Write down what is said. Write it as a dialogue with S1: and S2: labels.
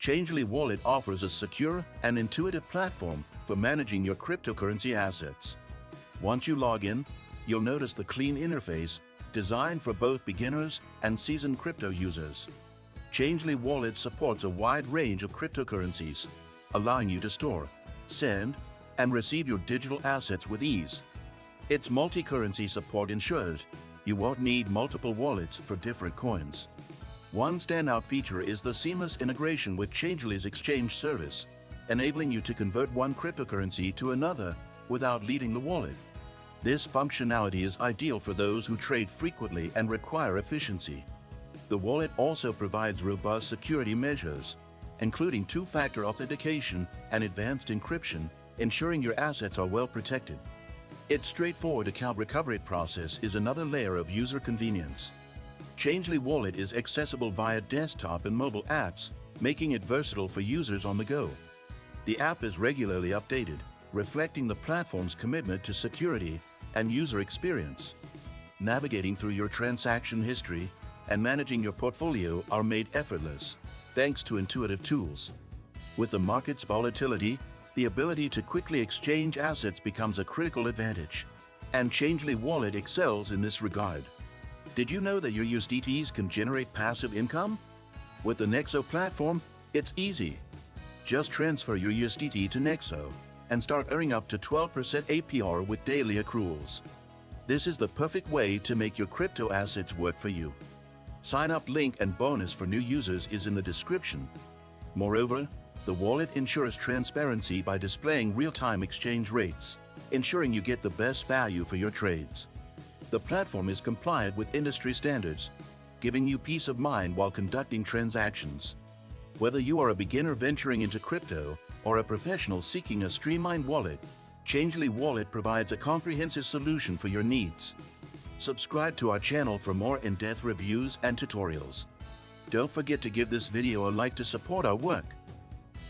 S1: Changelly Wallet offers a secure and intuitive platform for managing your cryptocurrency assets. Once you log in, you'll notice the clean interface designed for both beginners and seasoned crypto users. Changelly Wallet supports a wide range of cryptocurrencies, allowing you to store, send, and receive your digital assets with ease. Its multi-currency support ensures you won't need multiple wallets for different coins. One standout feature is the seamless integration with Changelly's exchange service, enabling you to convert one cryptocurrency to another without leaving the wallet. This functionality is ideal for those who trade frequently and require efficiency. The wallet also provides robust security measures, including two-factor authentication and advanced encryption, ensuring your assets are well protected. Its straightforward account recovery process is another layer of user convenience. Changelly Wallet is accessible via desktop and mobile apps, making it versatile for users on the go. The app is regularly updated, reflecting the platform's commitment to security and user experience. Navigating through your transaction history and managing your portfolio are made effortless, thanks to intuitive tools. With the market's volatility, the ability to quickly exchange assets becomes a critical advantage, and Changelly Wallet excels in this regard. Did you know that your USDTs can generate passive income? With the Nexo platform, it's easy. Just transfer your USDT to Nexo and start earning up to 12% APR with daily accruals. This is the perfect way to make your crypto assets work for you. Sign up link and bonus for new users is in the description. Moreover, the wallet ensures transparency by displaying real-time exchange rates, ensuring you get the best value for your trades. The platform is compliant with industry standards, giving you peace of mind while conducting transactions. Whether you are a beginner venturing into crypto or a professional seeking a streamlined wallet, Changelly Wallet provides a comprehensive solution for your needs. Subscribe to our channel for more in-depth reviews and tutorials. Don't forget to give this video a like to support our work.